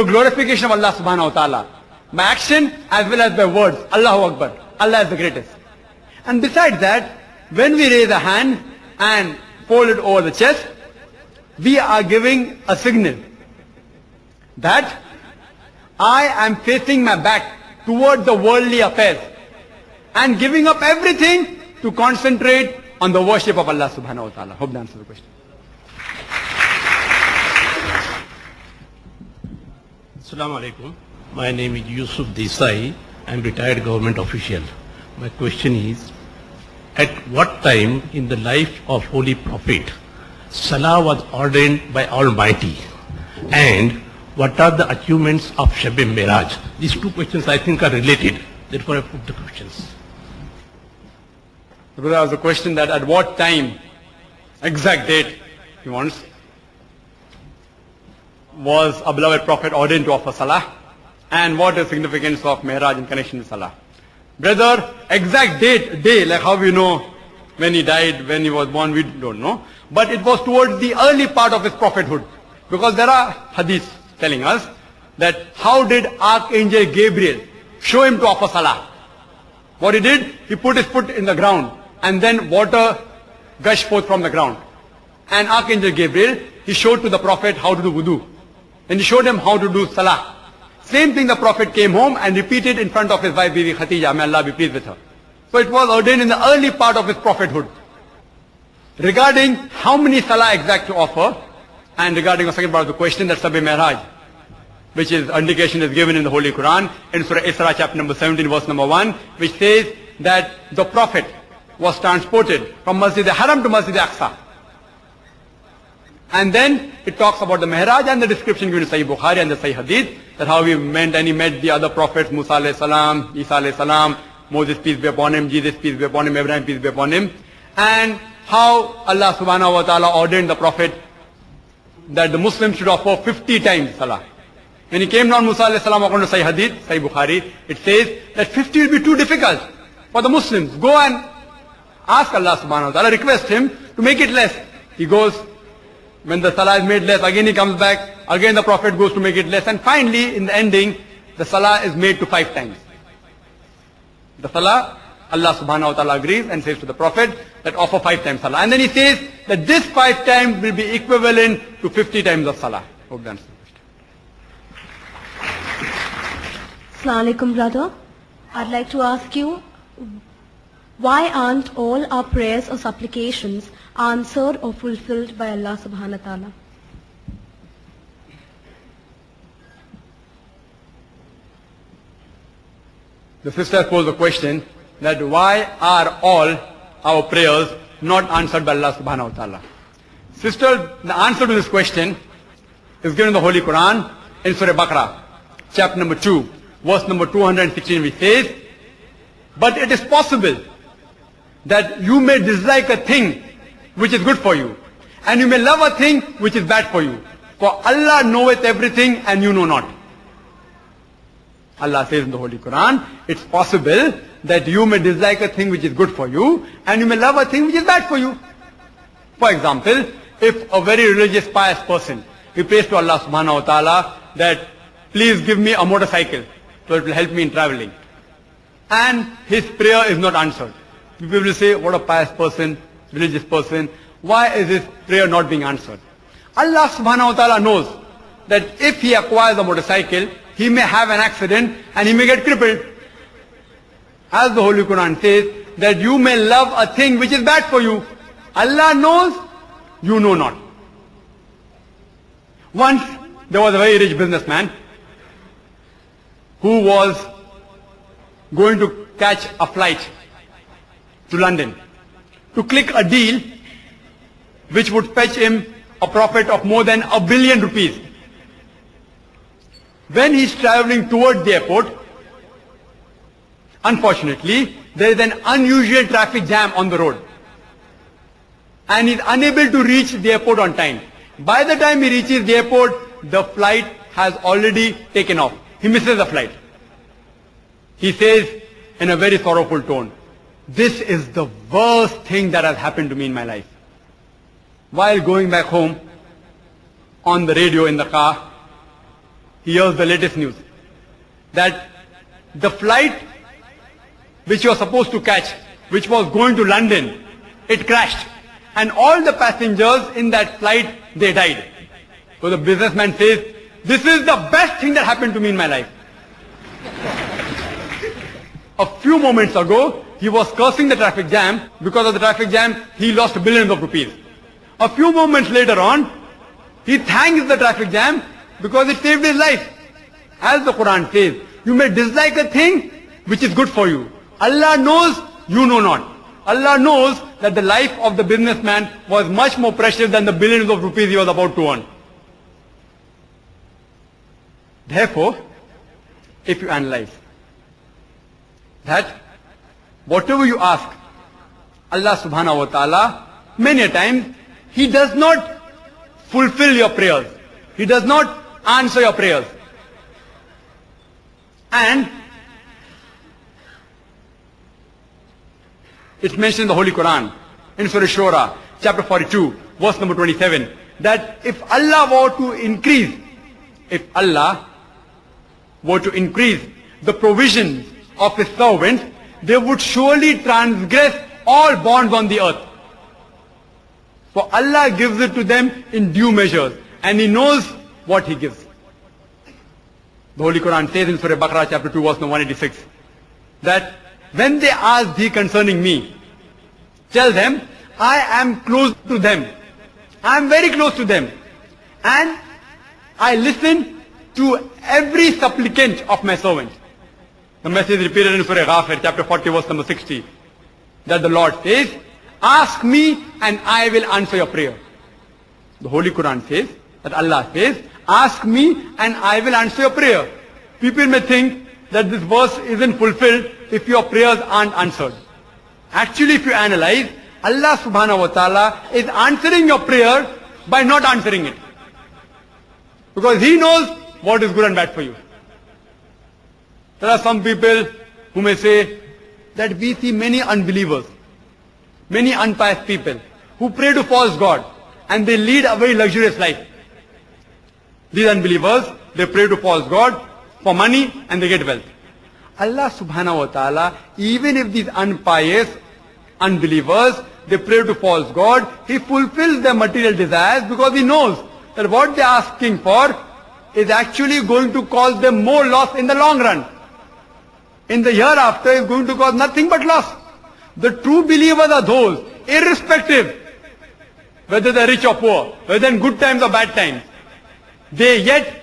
glorification of Allah subhanahu wa ta'ala, by action as well as by words. Allahu Akbar. Allah is the greatest. And besides that, when we raise a hand and fold it over the chest, we are giving a signal that I am facing my back towards the worldly affairs and giving up everything to concentrate on the worship of Allah subhanahu wa ta'ala. Hope that answers the question. Assalamu alaikum. My name is Yusuf Desai. I am retired government official. My question is, at what time in the life of Holy Prophet, Salah was ordained by Almighty? And what are the achievements of Shab-e Miraj? These two questions I think are related. Therefore I put the questions. The brother has a question that at what time, exact date he wants, was a beloved Prophet ordained to offer Salah, and what is the significance of Mi'raj in connection with Salah. Brother, exact day, like how we know when he died, when he was born, we don't know. But it was towards the early part of his prophethood. Because there are hadiths telling us that how did Archangel Gabriel show him to offer Salah. What he did, he put his foot in the ground and then water gushed forth from the ground. And Archangel Gabriel, he showed to the Prophet how to do wudu. And he showed him how to do Salah. Same thing the Prophet came home and repeated in front of his wife Bibi Khatija, may Allah be pleased with her. So it was ordained in the early part of his prophethood. Regarding how many Salah exact to offer, and regarding the second part of the question, that's Shab-e Mi'raj, which is indication is given in the Holy Quran, in Surah Isra chapter number 17 verse number 1, which says that the Prophet was transported from Masjid al-Haram to Masjid al-Aqsa. And then it talks about the Mi'raj and the description given in Sahih Bukhari and the Sahih Hadith, that how he went and he met the other prophets, Musa alayhi salam, Isa alayhi salam, Moses peace be upon him, Jesus peace be upon him, Abraham peace be upon him, and how Allah subhanahu wa ta'ala ordained the Prophet that the Muslims should offer 50 times Salah. When he came down, Musa alayhi salam, according to Sahih Hadith, Sahih Bukhari, it says that 50 will be too difficult for the Muslims. Go and ask Allah subhanahu wa ta'ala, request him to make it less. He goes, when the Salah is made less, again he comes back, again the Prophet goes to make it less, and finally in the ending, the Salah is made to 5 times. The Salah, Allah subhanahu wa ta'ala agrees and says to the Prophet that offer 5 times Salah. And then he says that this 5 times will be equivalent to 50 times of Salah. Hope that's the question. Assalamu alaikum, brother. I'd like to ask you, why aren't all our prayers or supplications answered or fulfilled by Allah subhanahu wa ta'ala? The sister posed the question that why are all our prayers not answered by Allah subhanahu wa ta'ala? Sister, the answer to this question is given in the Holy Quran in Surah Baqarah, chapter number 2, verse number 216, which says, but it is possible that you may dislike a thing which is good for you, and you may love a thing which is bad for you. For Allah knoweth everything and you know not. Allah says in the Holy Quran, it's possible that you may dislike a thing which is good for you, and you may love a thing which is bad for you. For example, if a very religious, pious person, he prays to Allah subhanahu wa ta'ala that please give me a motorcycle so it will help me in traveling, and his prayer is not answered. People will say, what a pious person, religious person, why is his prayer not being answered? Allah subhanahu wa ta'ala knows that if he acquires a motorcycle, he may have an accident and he may get crippled. As the Holy Quran says, that you may love a thing which is bad for you. Allah knows, you know not. Once, there was a very rich businessman who was going to catch a flight to London to click a deal which would fetch him a profit of more than ₹1 billion. When he's traveling towards the airport, unfortunately, there is an unusual traffic jam on the road, and he's unable to reach the airport on time. By the time he reaches the airport, the flight has already taken off. He misses the flight. He says in a very sorrowful tone, this is the worst thing that has happened to me in my life. While going back home, on the radio in the car, he hears the latest news that the flight which he was supposed to catch, which was going to London, it crashed. And all the passengers in that flight, they died. So the businessman says, this is the best thing that happened to me in my life. A few moments ago, he was cursing the traffic jam. Because of the traffic jam, he lost billions of rupees. A few moments later on, he thanks the traffic jam because it saved his life. As the Quran says, you may dislike a thing which is good for you. Allah knows, you know not. Allah knows that the life of the businessman was much more precious than the billions of rupees he was about to earn. Therefore, if you analyze that whatever you ask Allah subhanahu wa ta'ala, many a times He does not fulfill your prayers. He does not answer your prayers. And it's mentioned in the Holy Quran, in Surah Shura, chapter 42, verse number 27, that if Allah were to increase the provisions of His servants, they would surely transgress all bonds on the earth. For Allah gives it to them in due measures, and He knows what He gives. The Holy Quran says in Surah Baqarah chapter 2 verse number 186, that when they ask thee concerning me, tell them, I am close to them. I am very close to them. And I listen to every supplicant of my servant. The message is repeated in Surah Ghafir, chapter 40, verse number 60, that the Lord says, ask me and I will answer your prayer. The Holy Quran says, that Allah says, ask me and I will answer your prayer. People may think that this verse isn't fulfilled if your prayers aren't answered. Actually, if you analyze, Allah subhanahu wa ta'ala is answering your prayer by not answering it. Because He knows what is good and bad for you. There are some people who may say that we see many unbelievers, many unpious people who pray to false God and they lead a very luxurious life. These unbelievers, they pray to false God for money and they get wealth. Allah subhanahu wa ta'ala, even if these unpious unbelievers, they pray to false God, He fulfills their material desires because He knows that what they are asking for is actually going to cause them more loss in the long run. In the hereafter is going to cause nothing but loss. The true believers are those, irrespective whether they are rich or poor, whether in good times or bad times, they yet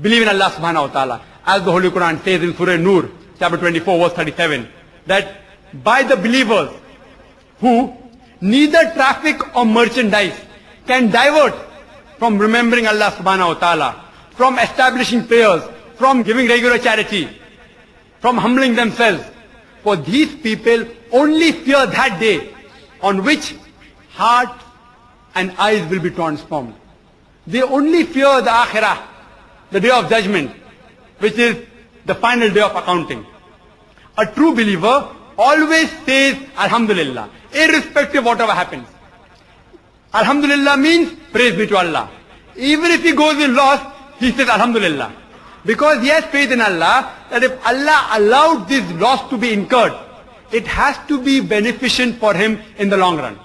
believe in Allah subhanahu wa ta'ala. As the Holy Quran says in Surah Nur, chapter 24, verse 37, that by the believers who neither traffic or merchandise can divert from remembering Allah subhanahu wa ta'ala, from establishing prayers, from giving regular charity, from humbling themselves. For these people only fear that day on which heart and eyes will be transformed. They only fear the akhirah, the day of judgment, which is the final day of accounting. A true believer always says Alhamdulillah, irrespective of whatever happens. Alhamdulillah means praise be to Allah. Even if he goes in loss, he says Alhamdulillah. Because he has faith in Allah, that if Allah allowed this loss to be incurred, it has to be beneficent for him in the long run.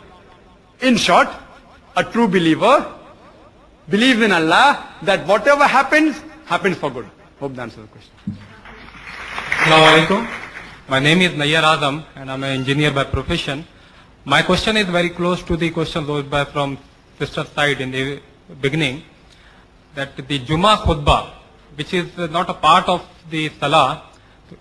In short, a true believer believes in Allah that whatever happens, happens for good. Hope that answers the question. Assalamu alaikum. My name is Nayyar Azam and I'm an engineer by profession. My question is very close to the question posed by from sister side in the beginning, that the Jummah khutbah, which is not a part of the Salah, is